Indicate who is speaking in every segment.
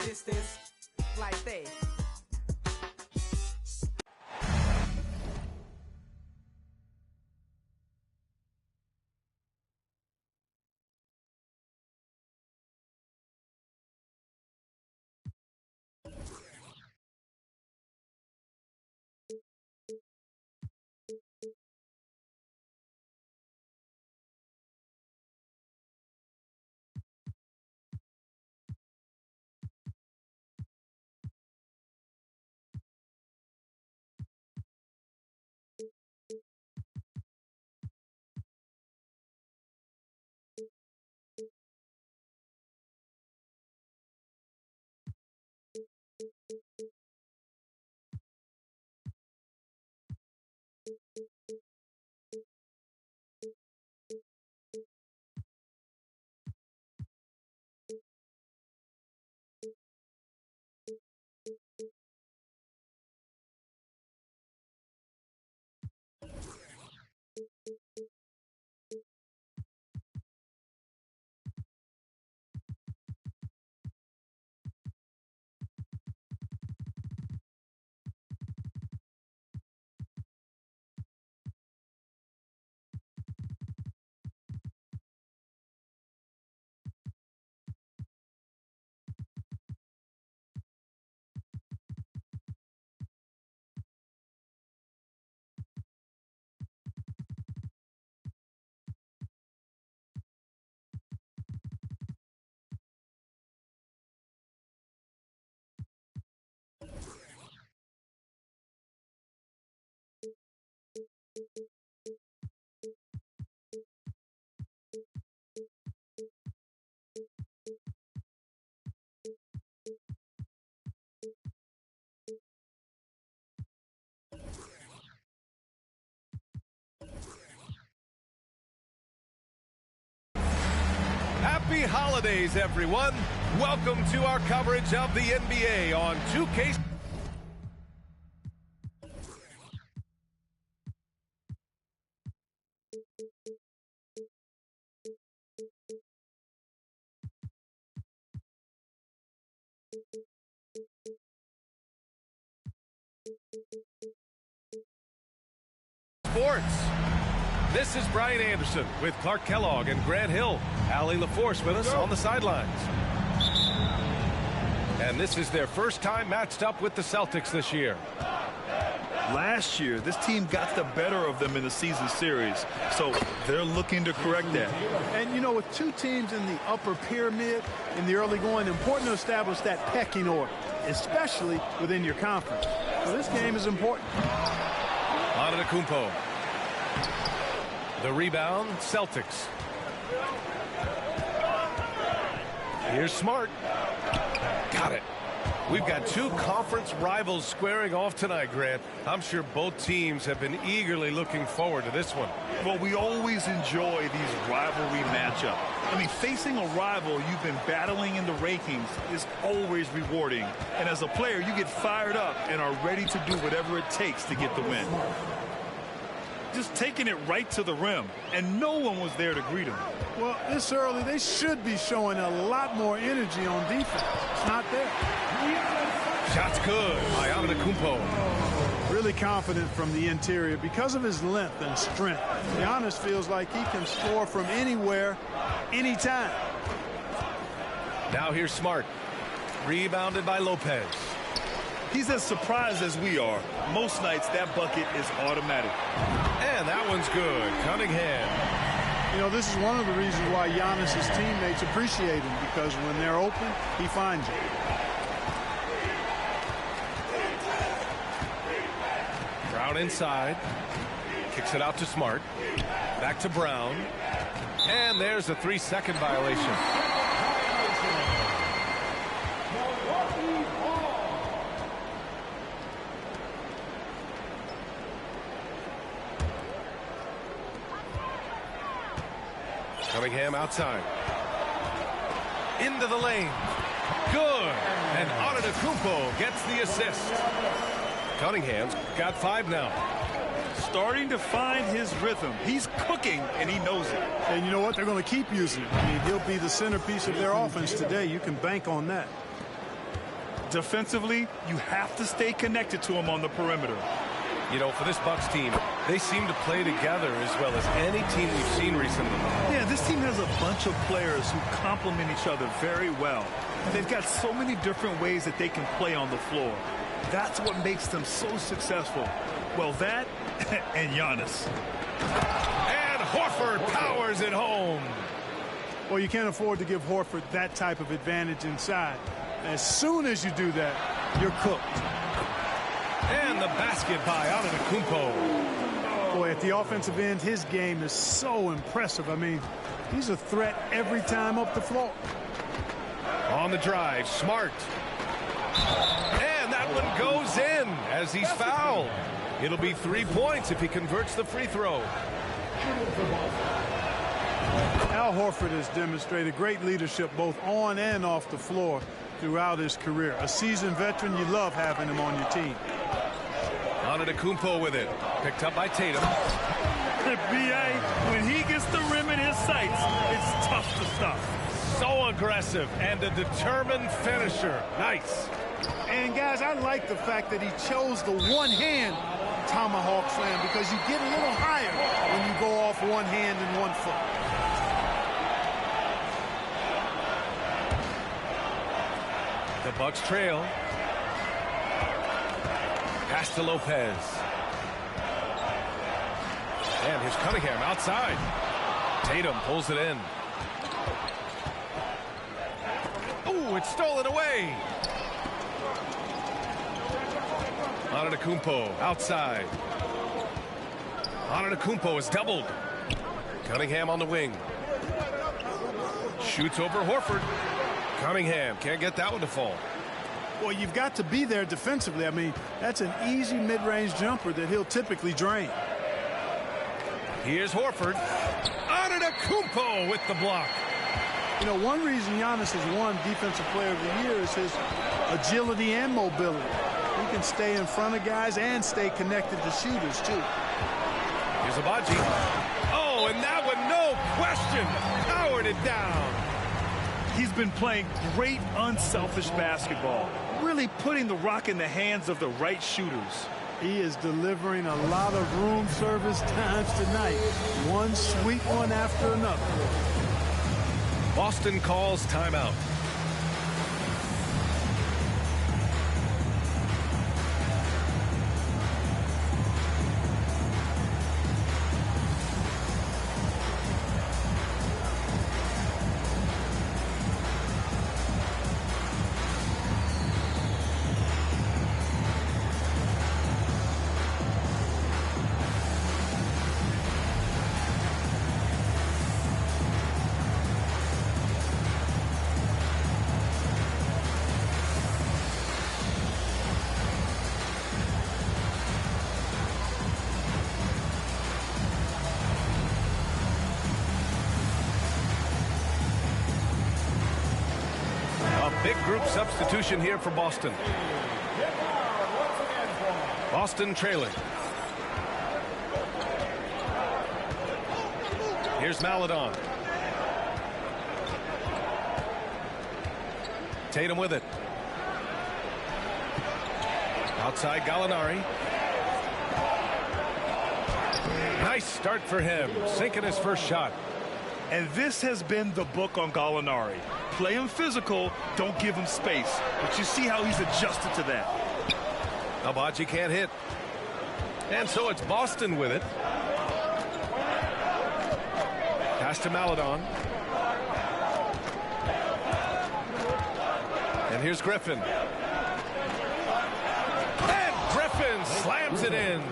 Speaker 1: Distance like that.
Speaker 2: Happy holidays, everyone. Welcome to our coverage of the NBA on 2K. Sports. This is Brian Anderson with Clark Kellogg and Grant Hill. Allie LaForce with us on the sidelines. And this is their first time matched up with the Celtics this year.
Speaker 3: Last year, this team got the better of them in the season series, so they're looking to correct that.
Speaker 4: And, you know, with two teams in the upper pyramid in the early going, important to establish that pecking order, especially within your conference. So this game is important.
Speaker 2: Antetokounmpo. The rebound, Celtics. Here's Smart. Got it. We've got two conference rivals squaring off tonight, Grant. I'm sure both teams have been eagerly looking forward to this one.
Speaker 3: Well, we always enjoy these rivalry matchups. I mean, facing a rival you've been battling in the rankings is always rewarding. And as a player, you get fired up and are ready to do whatever it takes to get the win. Just taking it right to the rim, and no one was there to greet him.
Speaker 4: Well, this early, they should be showing a lot more energy on defense. It's not there.
Speaker 2: Shot's good by Antetokounmpo.
Speaker 4: Really confident from the interior because of his length and strength. Giannis feels like he can score from anywhere, anytime.
Speaker 2: Now here's Smart. Rebounded by Lopez.
Speaker 3: He's as surprised as we are. Most nights, that bucket is automatic.
Speaker 2: And that one's good. Cunningham.
Speaker 4: You know, this is one of the reasons why Giannis's teammates appreciate him, because when they're open, he finds it.
Speaker 2: Brown inside. Kicks it out to Smart. Back to Brown. And there's a 3-second violation. Cunningham outside. Into the lane. Good. And Antetokounmpo gets the assist. Cunningham's got 5 now.
Speaker 3: Starting to find his rhythm. He's cooking, and he knows it.
Speaker 4: And you know what? They're going to keep using him. I mean, he'll be the centerpiece of their offense today. You can bank on that.
Speaker 3: Defensively, you have to stay connected to him on the perimeter.
Speaker 2: You know, for this Bucks team, they seem to play together as well as any team we've seen recently.
Speaker 3: Yeah, this team has a bunch of players who complement each other very well. They've got so many different ways that they can play on the floor. That's what makes them so successful. Well, that and Giannis.
Speaker 2: And Horford powers it home.
Speaker 4: Well, you can't afford to give Horford that type of advantage inside. As soon as you do that, you're cooked.
Speaker 2: And the basket by Antetokounmpo.
Speaker 4: Boy, at the offensive end, his game is so impressive. I mean, he's a threat every time up the floor.
Speaker 2: On the drive, Smart. And that one goes in as he's fouled. It'll be 3 points if he converts the free throw.
Speaker 4: Al Horford has demonstrated great leadership both on and off the floor throughout his career. A seasoned veteran, you love having him on your team.
Speaker 2: Antetokounmpo with it. Picked up by Tatum.
Speaker 3: B.A., when he gets the rim in his sights, it's tough to stop.
Speaker 2: So aggressive and a determined finisher. Nice.
Speaker 4: And, guys, I like the fact that he chose the one-hand tomahawk slam because you get a little higher when you go off one hand and 1 foot.
Speaker 2: The Bucks trail. Pass to Lopez. And here's Cunningham outside. Tatum pulls it in. Oh, it's stolen away. Antetokounmpo outside. Antetokounmpo is doubled. Cunningham on the wing. Shoots over Horford. Cunningham can't get that one to fall.
Speaker 4: Well, you've got to be there defensively. I mean, that's an easy mid-range jumper that he'll typically drain.
Speaker 2: Here's Horford. Antetokounmpo with the block.
Speaker 4: You know, one reason Giannis has won Defensive Player of the Year is his agility and mobility. He can stay in front of guys and stay connected to shooters, too.
Speaker 2: Here's Abaji. Oh, and that one, no question, powered it down.
Speaker 3: He's been playing great unselfish basketball, really putting the rock in the hands of the right shooters.
Speaker 4: He is delivering a lot of room service times tonight. One sweet one after another.
Speaker 2: Boston calls timeout. Big group substitution here for Boston. Boston trailing. Here's Maledon. Tatum with it. Outside Gallinari. Nice start for him, sinking his first shot.
Speaker 3: And this has been the book on Gallinari. Play him physical, don't give him space. But you see how he's adjusted to that.
Speaker 2: Abaji can't hit. And so it's Boston with it. Pass to Maledon. And here's Griffin. And Griffin slams it in.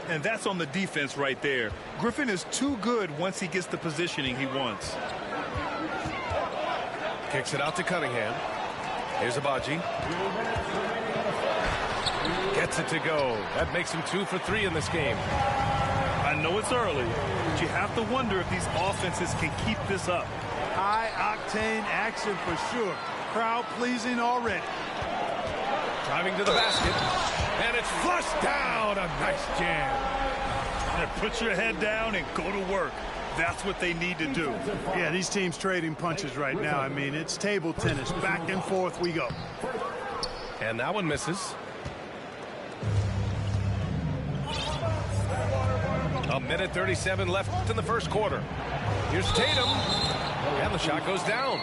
Speaker 3: And that's on the defense right there. Griffin is too good once he gets the positioning he wants.
Speaker 2: Kicks it out to Cunningham. Here's Abaji. Gets it to go. That makes him 2 for 3 in this game.
Speaker 3: I know it's early, but you have to wonder if these offenses can keep this up.
Speaker 4: High-octane action for sure. Crowd-pleasing already.
Speaker 2: Driving to the basket. And it's flushed down. A nice jam.
Speaker 3: And put your head down and go to work. That's what they need to do.
Speaker 4: Yeah, these teams trading punches right now. I mean, it's table tennis. Back and forth we go.
Speaker 2: And that one misses. A minute 37 left in the first quarter. Here's Tatum. And the shot goes down.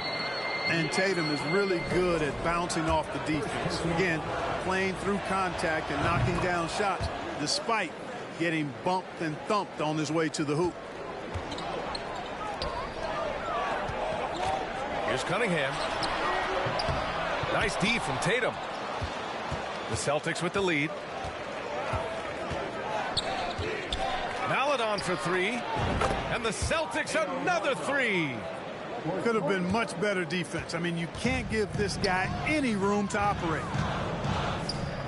Speaker 4: And Tatum is really good at bouncing off the defense. Again, playing through contact and knocking down shots despite getting bumped and thumped on his way to the hoop.
Speaker 2: Here's Cunningham. Nice D from Tatum. The Celtics with the lead. Maledon for three. And the Celtics another three.
Speaker 4: Could have been much better defense. I mean, you can't give this guy any room to operate.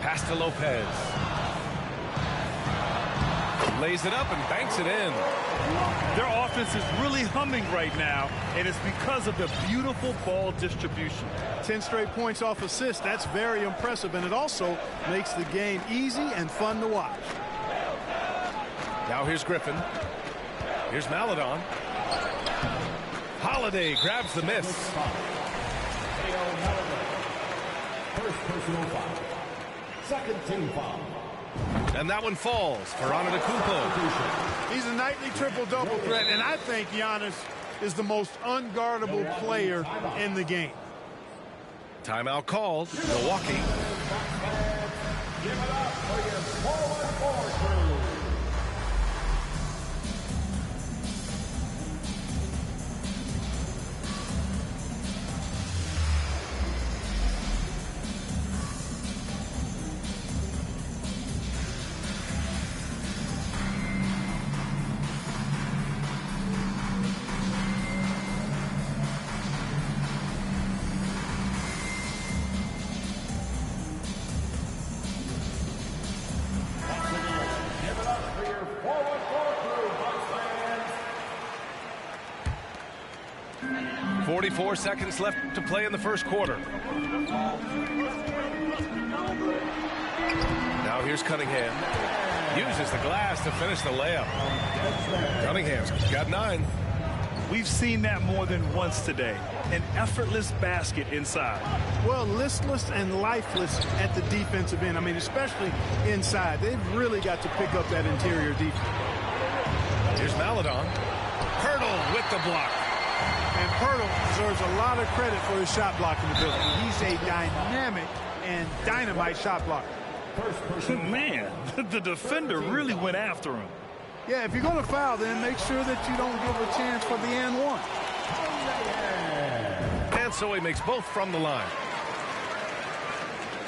Speaker 2: Pass to Lopez. Lays it up and banks it in.
Speaker 3: Their offense is really humming right now, and it's because of the beautiful ball distribution.
Speaker 4: 10 straight points off assists. That's very impressive, and it also makes the game easy and fun to watch.
Speaker 2: Now here's Griffin. Here's Maledon. Holiday grabs the miss.
Speaker 5: First personal foul. Second team foul.
Speaker 2: And that one falls for Antetokounmpo.
Speaker 4: He's a nightly triple-double threat, and I think Giannis is the most unguardable player in the game.
Speaker 2: Timeout called. Milwaukee.
Speaker 5: Give it up for your 4-on-4 crew. Give it up for your 4-on-4 crew, Bucks fans.
Speaker 2: 44 seconds left to play in the first quarter. Now here's Cunningham. Uses the glass to finish the layup. Cunningham's got 9.
Speaker 3: We've seen that more than once today. An effortless basket inside.
Speaker 4: Well, listless and lifeless at the defensive end. I mean, especially inside. They've really got to pick up that interior defense.
Speaker 2: Here's Maledon. Hurdle with the block.
Speaker 4: And Pirtle deserves a lot of credit for his shot blocking ability. He's a dynamic and dynamite shot blocker.
Speaker 3: Man, the defender really went after him.
Speaker 4: Yeah, if you're going to foul, then make sure that you don't give a chance for the and one.
Speaker 2: And so he makes both from the line.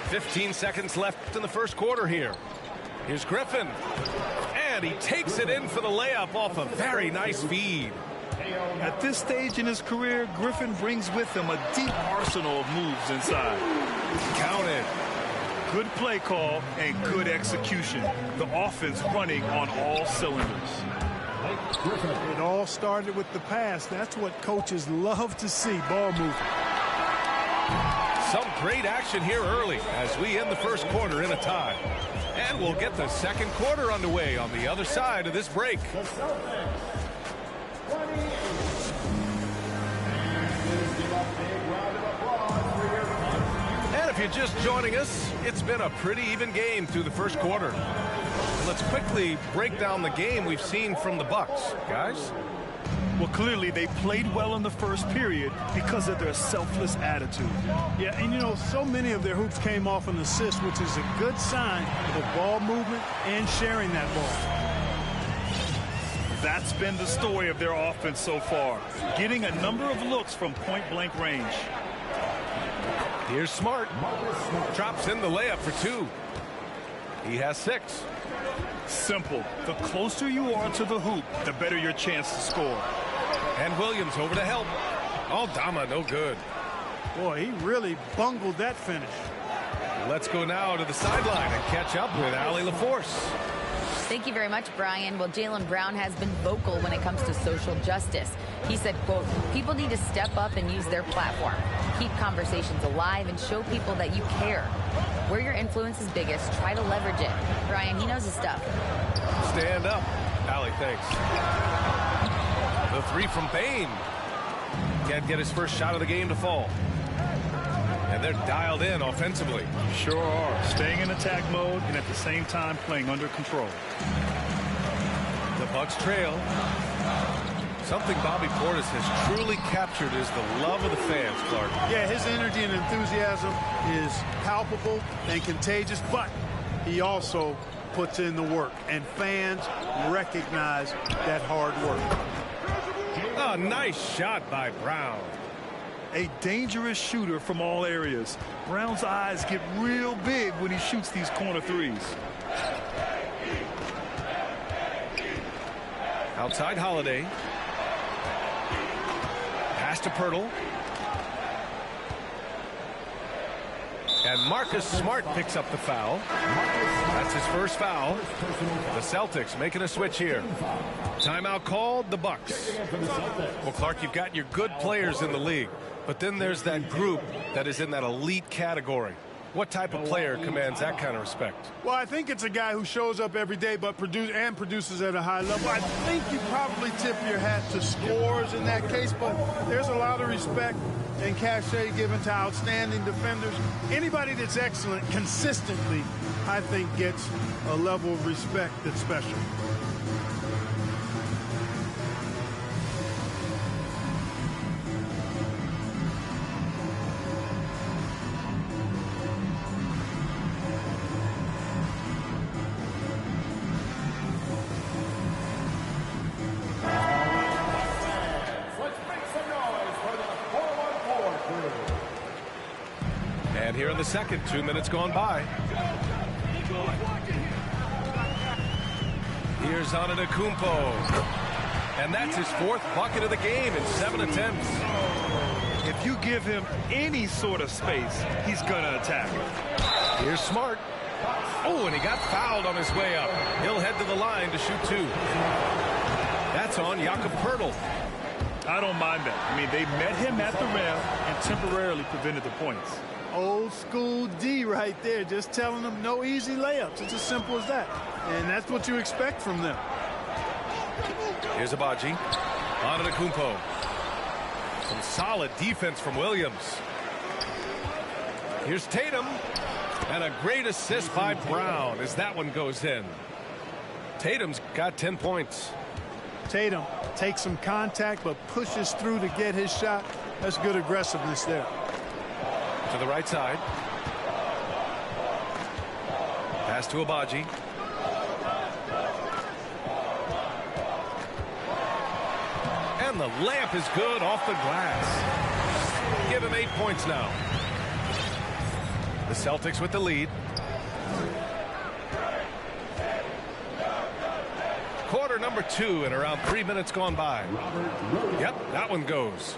Speaker 2: 15 seconds left in the first quarter here. Here's Griffin. And he takes it in for the layup off a very nice feed.
Speaker 3: At this stage in his career, Griffin brings with him a deep arsenal of moves inside.
Speaker 2: Counted.
Speaker 3: Good play call and good execution. The offense running on all cylinders.
Speaker 4: It all started with the pass. That's what coaches love to see, ball movement.
Speaker 2: Some great action here early as we end the first quarter in a tie. And we'll get the second quarter underway on the other side of this break. And if you're just joining us, it's been a pretty even game through the first quarter. Let's quickly break down the game we've seen from the Bucks, guys.
Speaker 3: Well, clearly they played well in the first period because of their selfless attitude.
Speaker 4: Yeah, and you know, so many of their hoops came off an assist, which is a good sign of ball movement and sharing that ball.
Speaker 3: That's been the story of their offense so far, getting a number of looks from point-blank range.
Speaker 2: Here's Smart. Drops in the layup for 2. He has 6.
Speaker 3: Simple. The closer you are to the hoop, the better your chance to score.
Speaker 2: And Williams over to help. Aldama, no good.
Speaker 4: Boy, he really bungled that finish.
Speaker 2: Let's go now to the sideline and catch up with Allie LaForce.
Speaker 6: Thank you very much, Brian. Well, Jaylen Brown has been vocal when it comes to social justice. He said, quote, people need to step up and use their platform. Keep conversations alive and show people that you care. Where your influence is biggest, try to leverage it. Brian, he knows his stuff.
Speaker 2: Stand up. Allie, thanks. The 3 from Bane. Can't get his first shot of the game to fall. And they're dialed in offensively.
Speaker 3: Sure are. Staying in attack mode and at the same time playing under control.
Speaker 2: The Bucks trail. Something Bobby Portis has truly captured is the love of the fans, Clark.
Speaker 4: Yeah, his energy and enthusiasm is palpable and contagious, but he also puts in the work, and fans recognize that hard work.
Speaker 2: A nice shot by Brown.
Speaker 3: A dangerous shooter from all areas. Brown's eyes get real big when he shoots these corner threes.
Speaker 2: Outside Holiday. Pass to Pirtle. And Marcus Smart picks up the foul. That's his first foul. The Celtics making a switch here. Timeout called, the Bucks. Well, Clark, you've got your good players in the league, but then there's that group that is in that elite category. What type of player commands that kind of respect?
Speaker 4: Well, I think it's a guy who shows up every day but produces at a high level. I think you probably tip your hat to scores in that case, but there's a lot of respect and cachet given to outstanding defenders. Anybody that's excellent consistently, I think, gets a level of respect that's special.
Speaker 2: And here in the second, 2 minutes gone by. Here's Antetokounmpo. And that's his fourth bucket of the game in 7 attempts.
Speaker 3: If you give him any sort of space, he's gonna attack.
Speaker 2: Here's Smart. Oh, and he got fouled on his way up. He'll head to the line to shoot 2. That's on Jakob Pirtle.
Speaker 3: I don't mind that. I mean, they met him at the rim and temporarily prevented the points.
Speaker 4: Old school D right there, just telling them no easy layups. It's as simple as that. And that's what you expect from them.
Speaker 2: Here's Abaji. Antetokounmpo. Some solid defense from Williams. Here's Tatum. And a great assist by Brown as that one goes in. Tatum's got 10 points.
Speaker 4: Tatum takes some contact but pushes through to get his shot. That's good aggressiveness there.
Speaker 2: To the right side. Pass to Abaji. And the layup is good off the glass. Give him 8 points now. The Celtics with the lead. Quarter number 2 and around 3 minutes gone by. Yep, that one goes.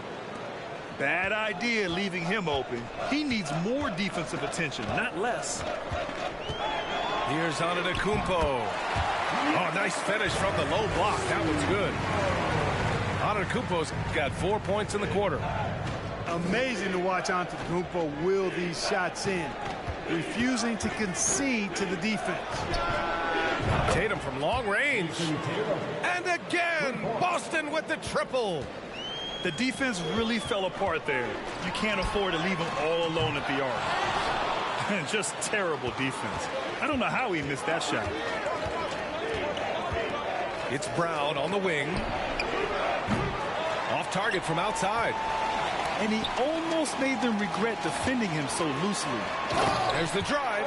Speaker 3: Bad idea leaving him open. He needs more defensive attention, not less.
Speaker 2: Here's Antetokounmpo. Oh, nice finish from the low block. That one's good. Antetokounmpo's got 4 points in the quarter.
Speaker 4: Amazing to watch Antetokounmpo will these shots in, refusing to concede to the defense.
Speaker 2: Tatum from long range. And again, Boston with the triple.
Speaker 3: The defense really fell apart there. You can't afford to leave him all alone at the arc. Just terrible defense. I don't know how he missed that shot.
Speaker 2: It's Brown on the wing. Off target from outside.
Speaker 3: And he almost made them regret defending him so loosely.
Speaker 2: There's the drive.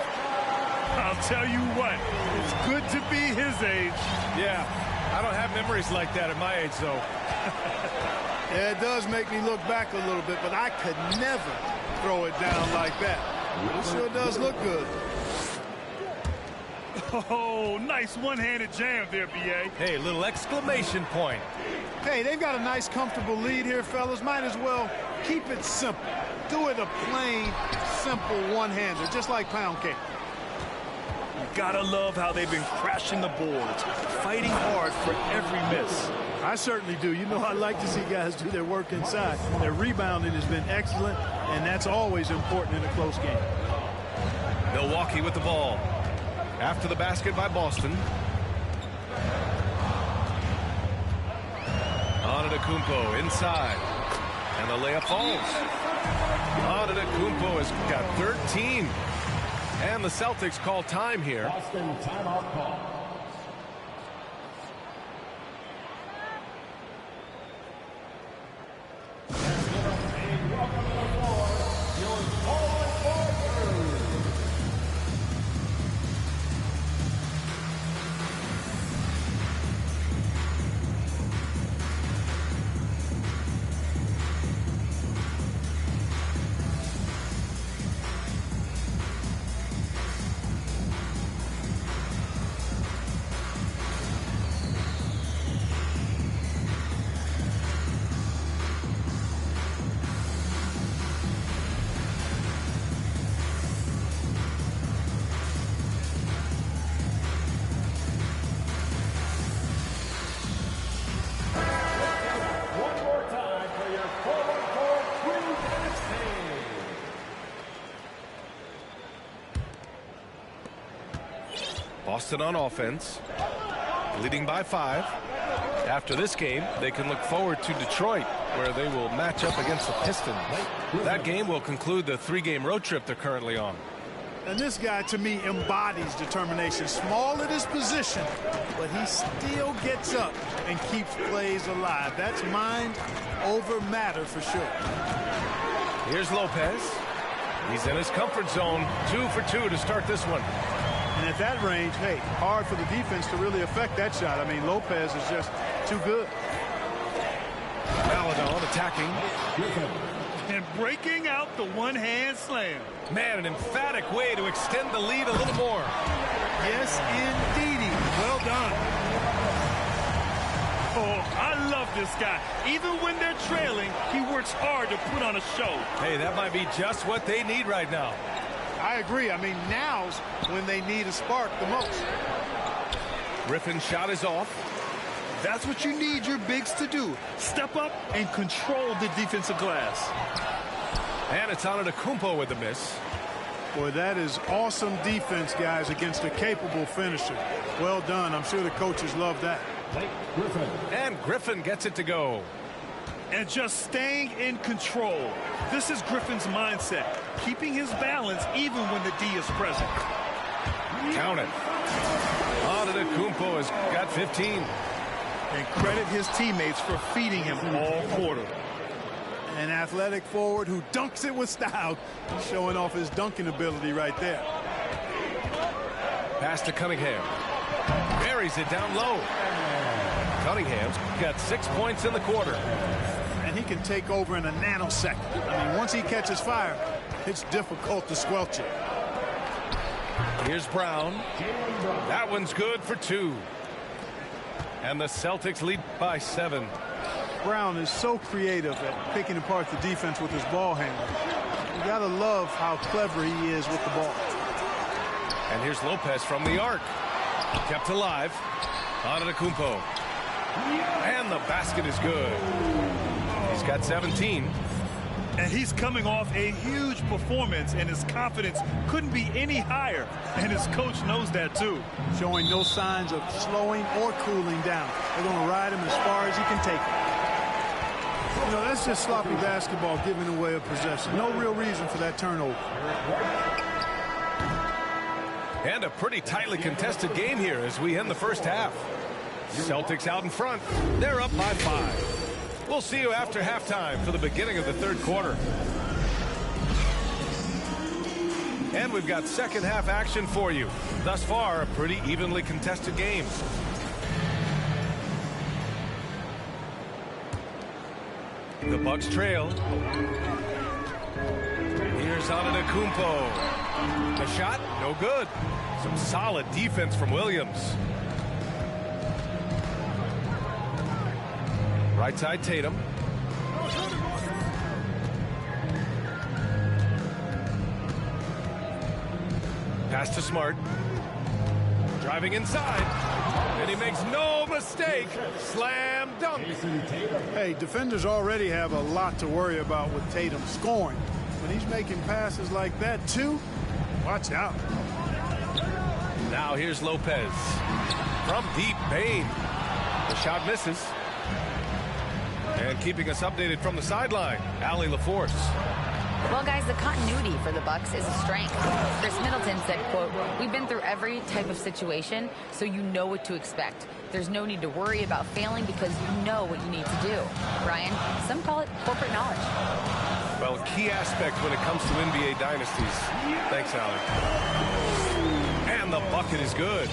Speaker 3: I'll tell you what, it's good to be his age.
Speaker 2: Yeah, I don't have memories like that at my age, though.
Speaker 4: Yeah, it does make me look back a little bit, but I could never throw it down like that. It sure does look good.
Speaker 3: Oh, nice one-handed jam there, B.A.
Speaker 2: Hey, little exclamation point.
Speaker 4: Hey, they've got a nice, comfortable lead here, fellas. Might as well keep it simple. Do it a plain, simple one-hander, just like pound cake.
Speaker 3: You gotta love how they've been crashing the boards, fighting hard for every miss.
Speaker 4: I certainly do. You know, I like to see guys do their work inside. Their rebounding has been excellent, and that's always important in a close game.
Speaker 2: Milwaukee with the ball. After the basket by Boston. Antetokounmpo inside. And the layup falls. Antetokounmpo has got 13. And the Celtics call time here.
Speaker 5: Boston timeout call.
Speaker 2: Boston on offense, leading by 5. After this game, they can look forward to Detroit, where they will match up against the Pistons. That game will conclude the 3-game road trip they're currently on.
Speaker 4: And this guy, to me, embodies determination. Small at his position, but he still gets up and keeps plays alive. That's mind over matter for sure.
Speaker 2: Here's Lopez. He's in his comfort zone. 2 for 2 to start this one.
Speaker 4: And at that range, hey, hard for the defense to really affect that shot. I mean, Lopez is just too good.
Speaker 2: Maladon attacking.
Speaker 3: And breaking out the one-hand slam.
Speaker 2: Man, an emphatic way to extend the lead a little more.
Speaker 4: Yes, indeedy. Well done.
Speaker 3: Oh, I love this guy. Even when they're trailing, he works hard to put on a show.
Speaker 2: Hey, that might be just what they need right now.
Speaker 4: I agree. I mean, now's when they need a spark the most.
Speaker 2: Griffin's shot is off.
Speaker 3: That's what you need your bigs to do. Step up and control the defensive glass.
Speaker 2: And it's Antetokounmpo with the miss.
Speaker 4: Boy, that is awesome defense, guys, against a capable finisher. Well done. I'm sure the coaches love that.
Speaker 2: And Griffin gets it to go.
Speaker 3: And just staying in control. This is Griffin's mindset. Keeping his balance even when the D is present.
Speaker 2: Count it. Antetokounmpo has got 15.
Speaker 3: And credit his teammates for feeding him all quarter.
Speaker 4: An athletic forward who dunks it with style. He's showing off his dunking ability right there.
Speaker 2: Pass to Cunningham. Buries it down low. Cunningham's got 6 points in the quarter.
Speaker 4: And he can take over in a nanosecond. I mean, once he catches fire, it's difficult to squelch it.
Speaker 2: Here's Brown. That one's good for 2. And the Celtics lead by 7.
Speaker 4: Brown is so creative at picking apart the defense with his ball handling. You gotta love how clever he is with the ball.
Speaker 2: And here's Lopez from the arc. Kept alive. Antetokounmpo. And the basket is good. He's got 17.
Speaker 3: And he's coming off a huge performance, and his confidence couldn't be any higher. And his coach knows that, too.
Speaker 4: Showing no signs of slowing or cooling down. They're going to ride him as far as he can take him. You know, that's just sloppy basketball, giving away a possession. No real reason for that turnover.
Speaker 2: And a pretty tightly contested game here as we end the first half. Celtics out in front. They're up by 5. We'll see you after halftime for the beginning of the third quarter. And we've got second half action for you. Thus far, a pretty evenly contested game. The Bucks trail. Here's Antetokounmpo. The shot, no good. Some solid defense from Williams. Right side Tatum. Pass to Smart. Driving inside. And he makes no mistake. Slam dunk.
Speaker 4: Hey, defenders already have a lot to worry about with Tatum scoring. When he's making passes like that, too, watch out.
Speaker 2: Now here's Lopez. From deep, Bain. The shot misses. And keeping us updated from the sideline, Allie LaForce.
Speaker 6: Well, guys, the continuity for the Bucks is a strength. Chris Middleton said, quote, "We've been through every type of situation, so you know what to expect. There's no need to worry about failing because you know what you need to do." Brian, some call it corporate knowledge.
Speaker 2: Well, a key aspect when it comes to NBA dynasties. Thanks, Alec. And the bucket is good.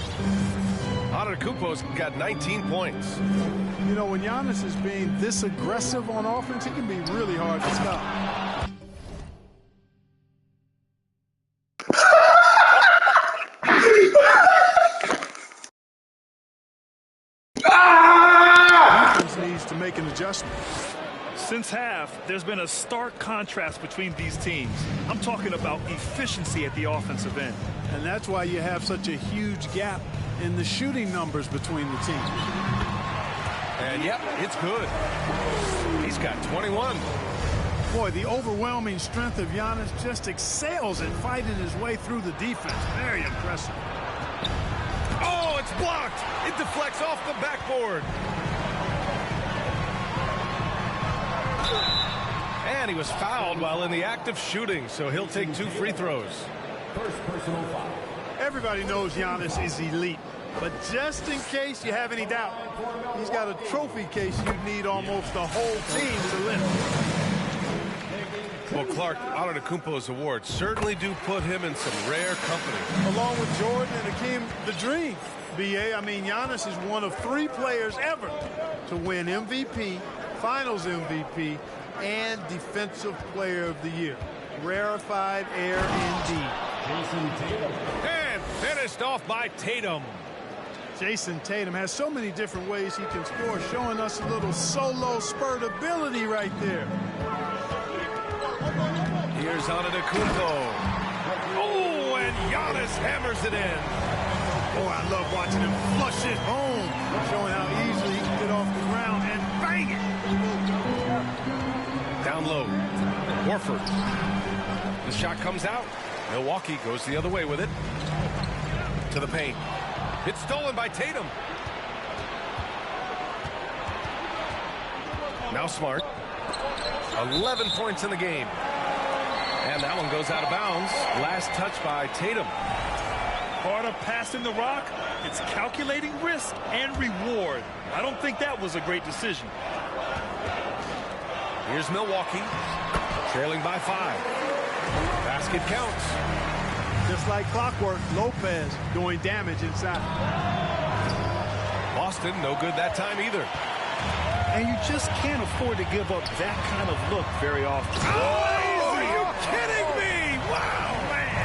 Speaker 2: Antetokounmpo's got 19 points.
Speaker 4: You know, when Giannis is being this aggressive on offense, he can be really hard to stop. Defense needs to make an adjustment.
Speaker 3: Since half, there's been a stark contrast between these teams. I'm talking about efficiency at the offensive end.
Speaker 4: And that's why you have such a huge gap in the shooting numbers between the teams.
Speaker 2: And yep, it's good. He's got 21.
Speaker 4: Boy, the overwhelming strength of Giannis just excels at fighting his way through the defense. Very impressive.
Speaker 2: Oh, it's blocked. It deflects off the backboard. And he was fouled while in the act of shooting, so he'll take 2 free throws.
Speaker 5: First personal foul.
Speaker 4: Everybody knows Giannis is elite, but just in case you have any doubt, he's got a trophy case you need almost the whole team to lift.
Speaker 2: Well, Clark, Antetokounmpo's awards certainly do put him in some rare company.
Speaker 4: Along with Jordan and Hakeem the Dream. BA, I mean, Giannis is one of 3 players ever to win MVP, Finals MVP, and Defensive Player of the Year. Rarefied air indeed.
Speaker 5: Jason Tatum.
Speaker 2: And finished off by Tatum.
Speaker 4: Jason Tatum has so many different ways he can score, showing us a little solo spurt ability right there.
Speaker 2: Here's Antetokounmpo. Oh, and Giannis hammers it in.
Speaker 4: Oh, I love watching him flush it home, showing how easily he can get off the ground and bang it.
Speaker 2: Down low. Horford. The shot comes out. Milwaukee goes the other way with it. To the paint. It's stolen by Tatum. Now Smart. 11 points in the game. And that one goes out of bounds. Last touch by Tatum.
Speaker 3: Part of passing the rock, it's calculating risk and reward. I don't think that was a great decision.
Speaker 2: Here's Milwaukee, trailing by 5. Basket counts.
Speaker 4: Just like clockwork, Lopez doing damage inside.
Speaker 2: Boston, no good that time either.
Speaker 3: And you just can't afford to give up that kind of look very often.
Speaker 2: Oh, are you kidding me? Wow, man.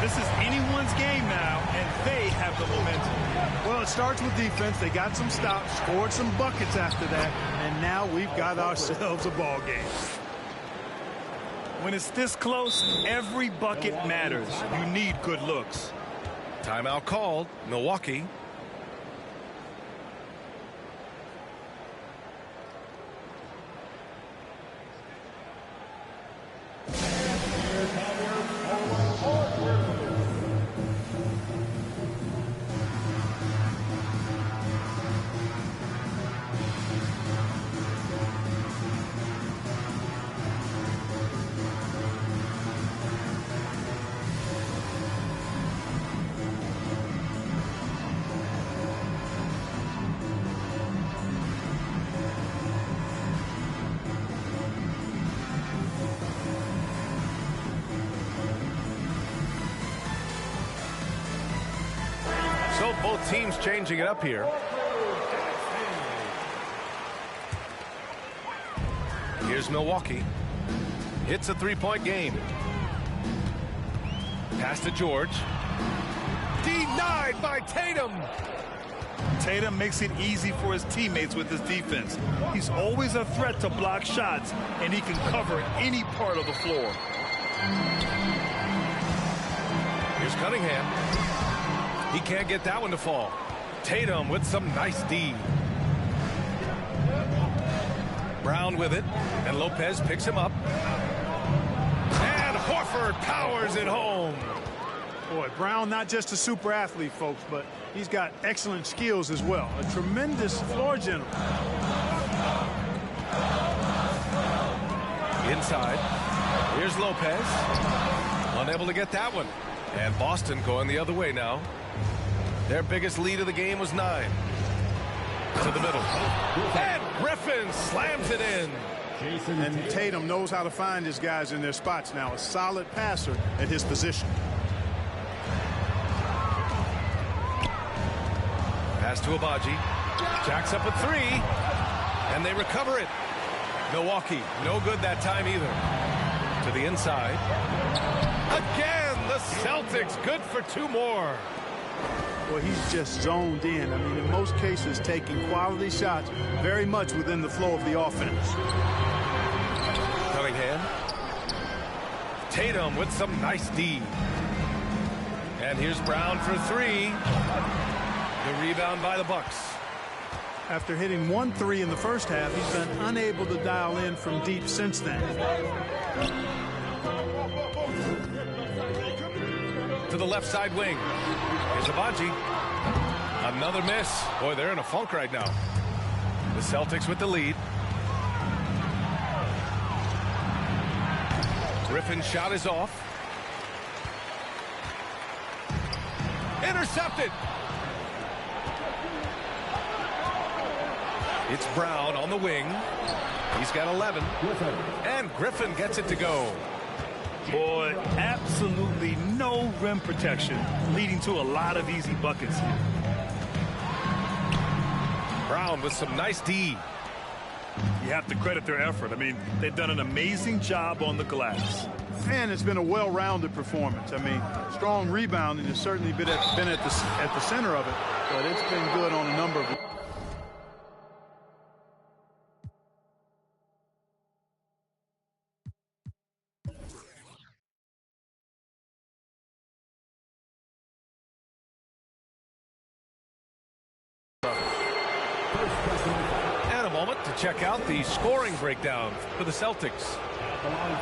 Speaker 3: This is anyone's game now, and they have the momentum.
Speaker 4: Well, it starts with defense. They got some stops, scored some buckets after that, and now we've got ourselves a ball game.
Speaker 3: When it's this close, every bucket matters. You need good looks.
Speaker 2: Timeout called. Milwaukee. So both teams changing it up here. Here's Milwaukee. Hits a 3-point game. Pass to George. Denied by Tatum.
Speaker 3: Tatum makes it easy for his teammates with his defense. He's always a threat to block shots, and he can cover any part of the floor.
Speaker 2: Here's Cunningham. He can't get that one to fall. Tatum with some nice D. Brown with it, and Lopez picks him up. And Horford powers it home.
Speaker 4: Boy, Brown not just a super athlete, folks, but he's got excellent skills as well. A tremendous floor general.
Speaker 2: Inside. Here's Lopez. Unable to get that one. And Boston going the other way now. Their biggest lead of the game was 9. To the middle. And Griffin slams it in.
Speaker 4: And Tatum knows how to find his guys in their spots now. A solid passer at his position.
Speaker 2: Pass to Abaji. Jacks up a 3. And they recover it. Milwaukee, no good that time either. To the inside. Again, the Celtics good for 2 more.
Speaker 4: Well, he's just zoned in. I mean, in most cases, taking quality shots very much within the flow of the offense.
Speaker 2: Cunningham. Tatum with some nice D. And here's Brown for 3. The rebound by the Bucks.
Speaker 4: After hitting 1 3 in the first half, he's been unable to dial in from deep since then.
Speaker 2: To the left side wing. Here's Abaji. Another miss. Boy, they're in a funk right now. The Celtics with the lead. Griffin's shot is off. Intercepted. It's Brown on the wing. He's got 11. And Griffin gets it to go.
Speaker 3: Boy, absolutely no rim protection, leading to a lot of easy buckets here.
Speaker 2: Brown with some nice D.
Speaker 3: You have to credit their effort. I mean, they've done an amazing job on the glass.
Speaker 4: And it's been a well-rounded performance. I mean, strong rebounding has certainly been at the center of it, but it's been good on a number of.
Speaker 2: And a moment to check out the scoring breakdown for the Celtics.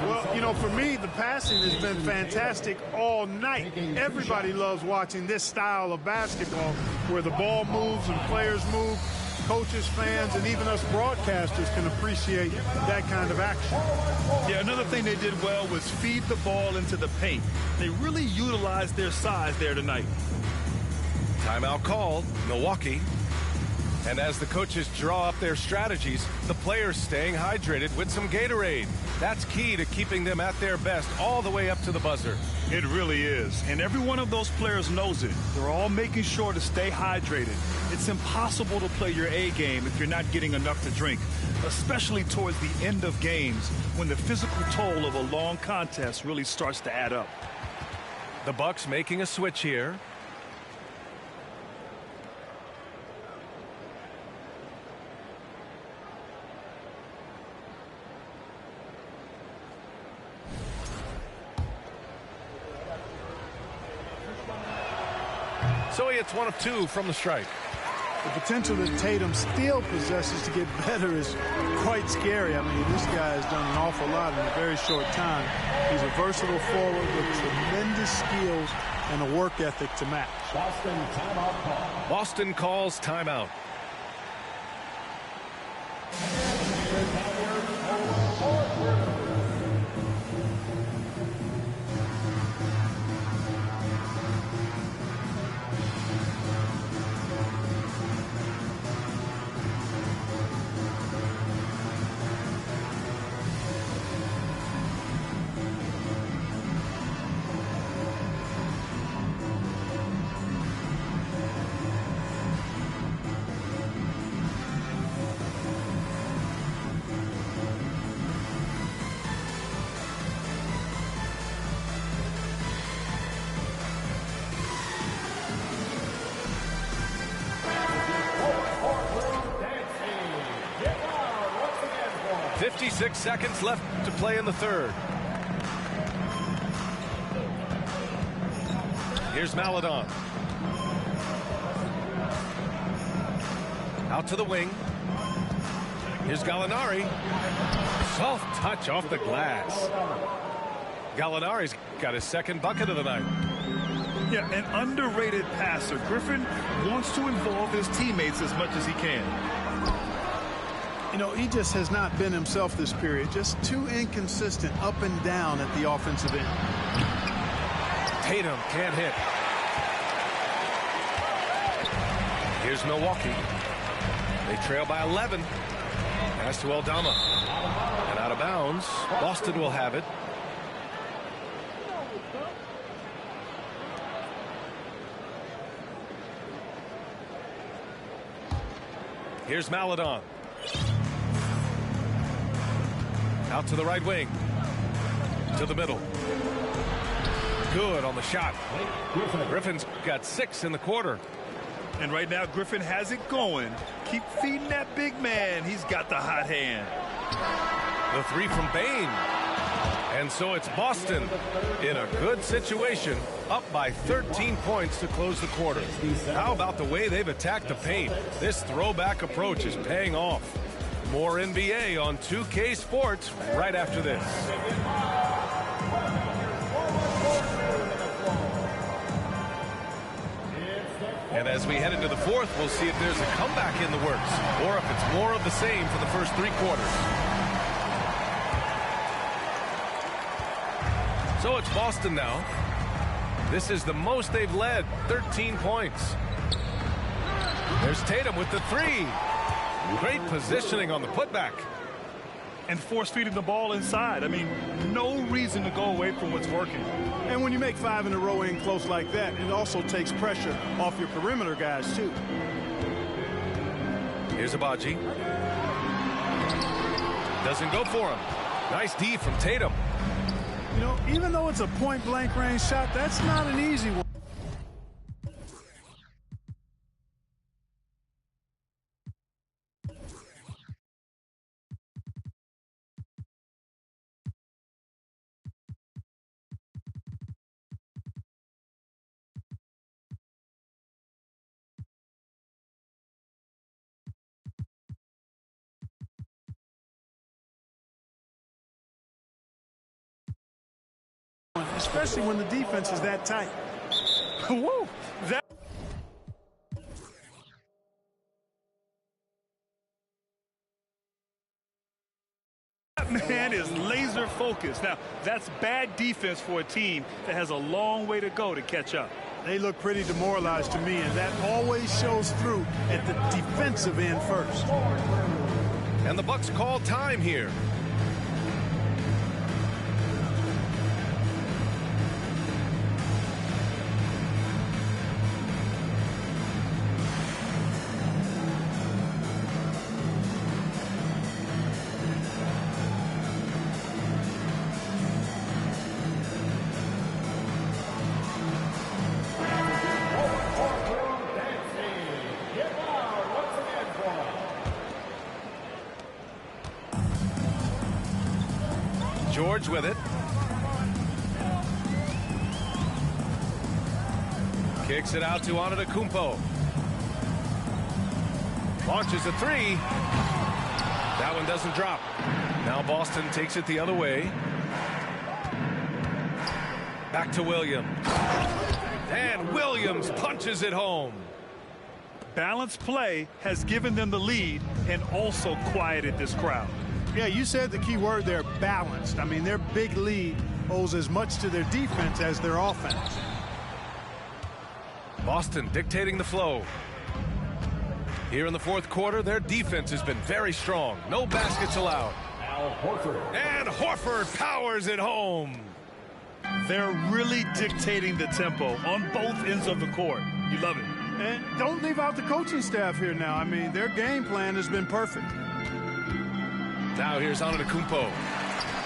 Speaker 4: Well, you know, for me, the passing has been fantastic all night. Everybody loves watching this style of basketball where the ball moves and players move. Coaches, fans, and even us broadcasters can appreciate that kind of action.
Speaker 3: Yeah, another thing they did well was feed the ball into the paint. They really utilized their size there tonight.
Speaker 2: Timeout called, Milwaukee. And as the coaches draw up their strategies, the players staying hydrated with some Gatorade. That's key to keeping them at their best all the way up to the buzzer.
Speaker 3: It really is. And every one of those players knows it. They're all making sure to stay hydrated. It's impossible to play your A game if you're not getting enough to drink, especially towards the end of games when the physical toll of a long contest really starts to add up.
Speaker 2: The Bucks making a switch here. So he hits 1 of 2 from the strike.
Speaker 4: The potential that Tatum still possesses to get better is quite scary. I mean, this guy has done an awful lot in a very short time. He's a versatile forward with tremendous skills and a work ethic to match.
Speaker 2: Boston calls timeout. .56 seconds left to play in the third. Here's Maledon. Out to the wing. Here's Gallinari. Soft touch off the glass. Gallinari's got his second bucket of the night.
Speaker 3: Yeah, an underrated passer. Griffin wants to involve his teammates as much as he can.
Speaker 4: You know, he just has not been himself this period. Just too inconsistent up and down at the offensive end.
Speaker 2: Tatum can't hit. Here's Milwaukee. They trail by 11. Pass to Aldama. And out of bounds. Boston will have it. Here's Maledon. Out to the right wing. To the middle. Good on the shot. Griffin's got 6 in the quarter.
Speaker 3: And right now, Griffin has it going. Keep feeding that big man. He's got the hot hand.
Speaker 2: The 3 from Bane. And so it's Boston in a good situation, up by 13 points to close the quarter. How about the way they've attacked the paint? This throwback approach is paying off. More NBA on 2K Sports right after this. And as we head into the fourth, we'll see if there's a comeback in the works or if it's more of the same for the first 3 quarters. So it's Boston now. This is the most they've led, 13 points. There's Tatum with the 3. Great positioning on the putback.
Speaker 3: And force-feeding the ball inside. I mean, no reason to go away from what's working.
Speaker 4: And when you make 5 in a row in close like that, it also takes pressure off your perimeter guys, too.
Speaker 2: Here's Abaji. Doesn't go for him. Nice D from Tatum.
Speaker 4: You know, even though it's a point-blank range shot, that's not an easy one. Especially when the defense is that tight.
Speaker 3: Woo! That man is laser focused. Now, that's bad defense for a team that has a long way to go to catch up.
Speaker 4: They look pretty demoralized to me, and that always shows through at the defensive end first.
Speaker 2: And the Bucks call time here. George with it. Kicks it out to Antetokounmpo. Launches a 3. That one doesn't drop. Now Boston takes it the other way. Back to Williams. And Williams punches it home.
Speaker 3: Balanced play has given them the lead and also quieted this crowd.
Speaker 4: Yeah, you said the key word there, balanced. I mean, their big lead owes as much to their defense as their offense.
Speaker 2: Boston dictating the flow. Here in the fourth quarter, their defense has been very strong. No baskets allowed. And Horford powers it home.
Speaker 3: They're really dictating the tempo on both ends of the court. You love it.
Speaker 4: And don't leave out the coaching staff here now. I mean, their game plan has been perfect.
Speaker 2: Now here's Antetokounmpo.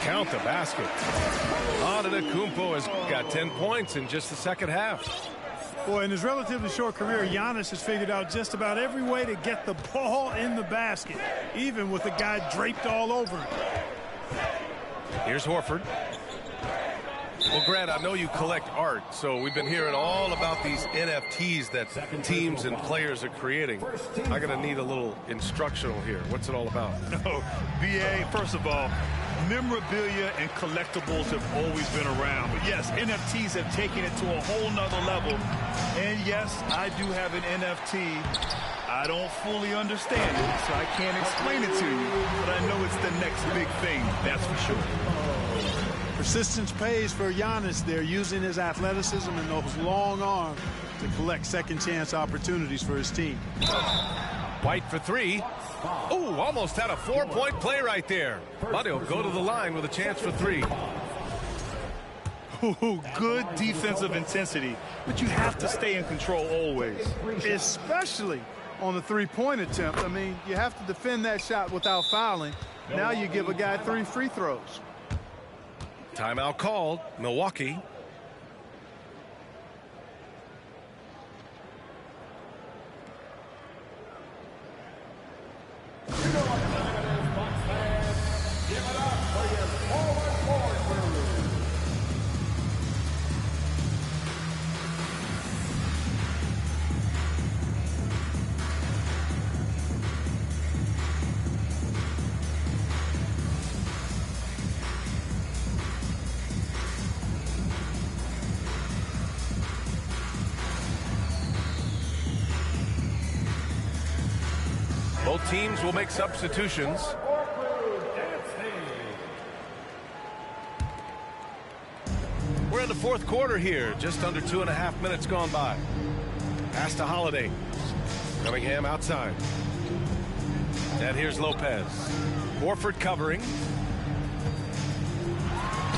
Speaker 2: Count the basket. Antetokounmpo has got 10 points in just the second half.
Speaker 4: Boy, in his relatively short career, Giannis has figured out just about every way to get the ball in the basket, even with the guy draped all over him.
Speaker 2: Here's Horford. Well, Grant, I know you collect art, so we've been hearing all about these NFTs that teams and players are creating. I'm going to need a little instructional here. What's it all about?
Speaker 3: No, BA, first of all, memorabilia and collectibles have always been around. But yes, NFTs have taken it to a whole nother level. And yes, I do have an NFT. I don't fully understand it, so I can't explain it to you, but I know it's the next big thing, that's for sure.
Speaker 4: Persistence pays for Giannis there, using his athleticism and those long arms to collect second-chance opportunities for his team.
Speaker 2: White for three. Oh, almost had a 4-point play right there. But he'll go to the line with a chance for three.
Speaker 3: Ooh, good defensive intensity, but you have to stay in control always.
Speaker 4: Especially on the three-point attempt. I mean, you have to defend that shot without fouling. Now you give a guy 3 free throws.
Speaker 2: Timeout called. Milwaukee. Both teams will make substitutions. We're in the fourth quarter here. Just under 2.5 minutes gone by. Pass to Holiday. Cunningham outside. And here's Lopez. Horford covering.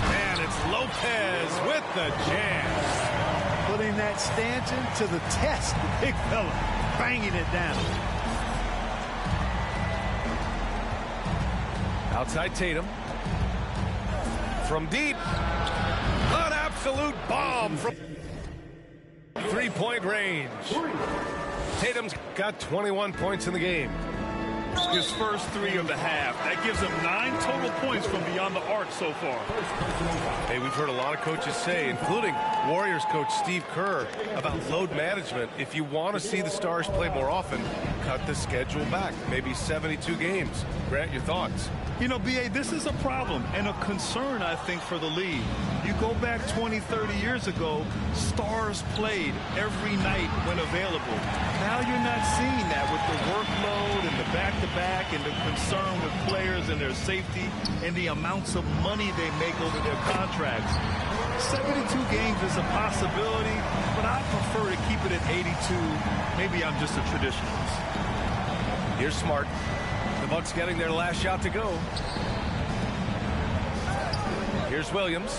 Speaker 2: And it's Lopez with the jam.
Speaker 4: Putting that stanchion to the test. The big fella banging it down.
Speaker 2: Outside Tatum. From deep. An absolute bomb from 3-point range. Tatum's got 21 points in the game.
Speaker 3: His first 3 of the half. That gives him 9 total points from beyond the arc so far.
Speaker 2: Hey, we've heard a lot of coaches say, including Warriors coach Steve Kerr, about load management. If you want to see the Stars play more often, cut the schedule back. Maybe 72 games. Grant, your thoughts?
Speaker 3: You know, B.A., this is a problem and a concern, I think, for the league. You go back 20, 30 years ago, Stars played every night when available. Now you're not seeing that with the workload and the back-to-back and the concern with players and their safety and the amounts of money they make over their contracts. 72 games is a possibility, but I prefer to keep it at 82. Maybe I'm just a traditionalist.
Speaker 2: Here's Smart. The Bucks getting their last shot to go. Here's Williams.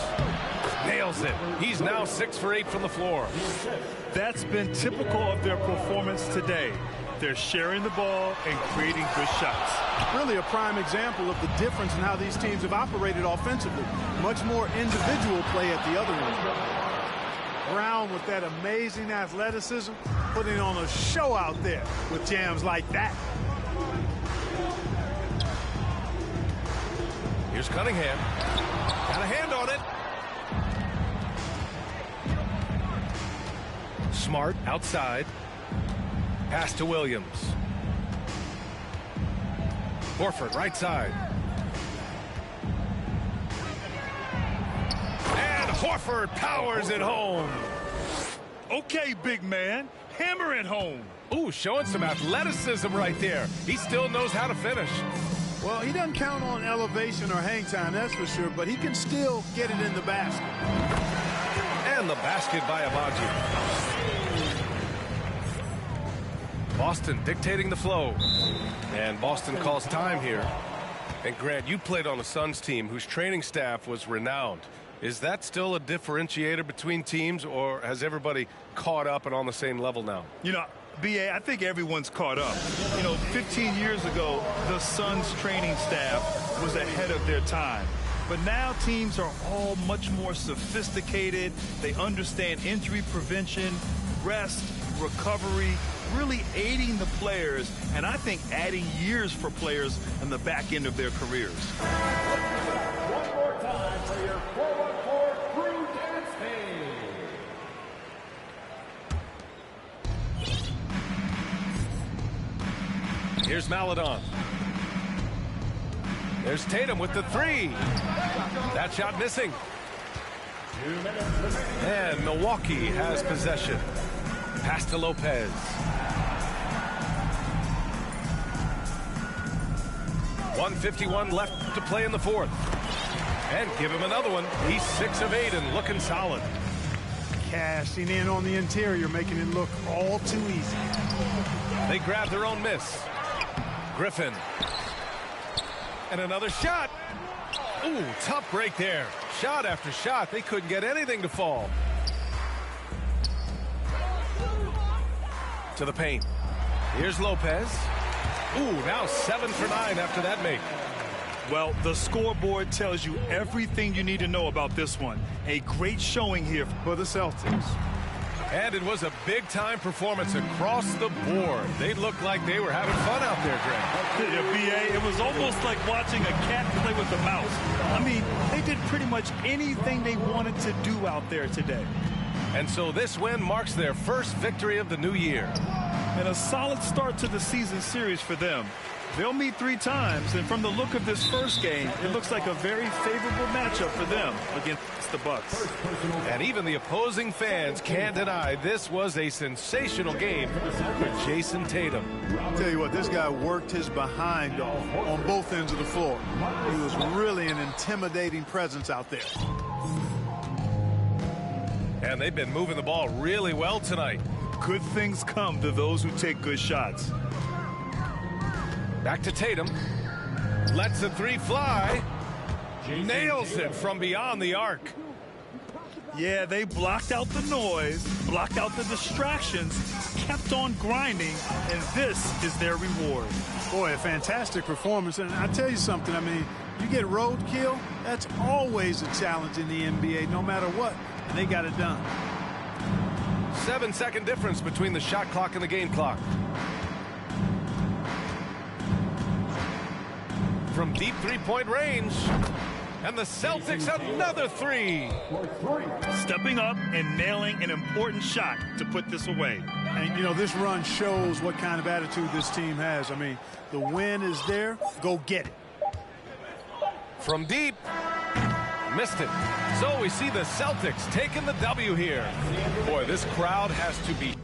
Speaker 2: Nails it. He's now 6 for 8 from the floor.
Speaker 3: That's been typical of their performance today. They're sharing the ball and creating good shots.
Speaker 4: Really a prime example of the difference in how these teams have operated offensively. Much more individual play at the other end. Brown with that amazing athleticism, putting on a show out there with jams like that.
Speaker 2: Here's Cunningham. Got a hand on it. Smart outside. Pass to Williams. Horford right side. And Horford powers it home.
Speaker 3: Okay, big man. Hammer it home.
Speaker 2: Ooh, showing some athleticism right there. He still knows how to finish.
Speaker 4: Well, he doesn't count on elevation or hang time, that's for sure, but he can still get it in the basket.
Speaker 2: And the basket by Agbaji. Boston dictating the flow. And Boston calls time here. And Grant, you played on the Suns team whose training staff was renowned. Is that still a differentiator between teams, or has everybody caught up and on the same level now?
Speaker 3: You know, B.A., I think everyone's caught up. You know, 15 years ago, the Suns training staff was ahead of their time. But now teams are all much more sophisticated. They understand injury prevention, rest, recovery, really aiding the players, and I think adding years for players on the back end of their careers.
Speaker 5: One more time for your 4-on-4 crew dance team.
Speaker 2: Here's Maledon. There's Tatum with the three. That shot missing. And Milwaukee has possession. Pass to Lopez. 1:51 left to play in the fourth. And give him another one. He's 6 of 8 and looking solid.
Speaker 4: Cashing in on the interior, making it look all too easy.
Speaker 2: They grab their own miss. Griffin. And another shot. Ooh, tough break there. Shot after shot. They couldn't get anything to fall. To the paint. Here's Lopez. Ooh, now 7 for 9 after that make.
Speaker 3: Well, the scoreboard tells you everything you need to know about this one. A great showing here
Speaker 4: for the Celtics.
Speaker 2: And it was a big-time performance across the board. They looked like they were having fun out there, Greg.
Speaker 3: Yeah, B.A., it was almost like watching a cat play with a mouse. I mean, they did pretty much anything they wanted to do out there today.
Speaker 2: And so this win marks their first victory of the new year.
Speaker 3: And a solid start to the season series for them. They'll meet 3 times, and from the look of this first game, it looks like a very favorable matchup for them against the Bucks.
Speaker 2: And even the opposing fans can't deny this was a sensational game for Jason Tatum.
Speaker 4: I'll tell you what, this guy worked his behind off on both ends of the floor. He was really an intimidating presence out there.
Speaker 2: And they've been moving the ball really well tonight.
Speaker 3: Good things come to those who take good shots.
Speaker 2: Back to Tatum. Lets the 3 fly. Nails it from beyond the arc.
Speaker 3: Yeah, they blocked out the noise, blocked out the distractions, kept on grinding, and this is their reward.
Speaker 4: Boy, a fantastic performance. And I tell you something, I mean, you get roadkill, that's always a challenge in the NBA, no matter what. And they got it done.
Speaker 2: 7-second difference between the shot clock and the game clock. From deep 3-point range. And the Celtics another 3.
Speaker 3: Stepping up and nailing an important shot to put this away.
Speaker 4: And, you know, this run shows what kind of attitude this team has. I mean, the win is there. Go get it.
Speaker 2: From deep. Missed it. So we see the Celtics taking the W here. Boy, this crowd has to be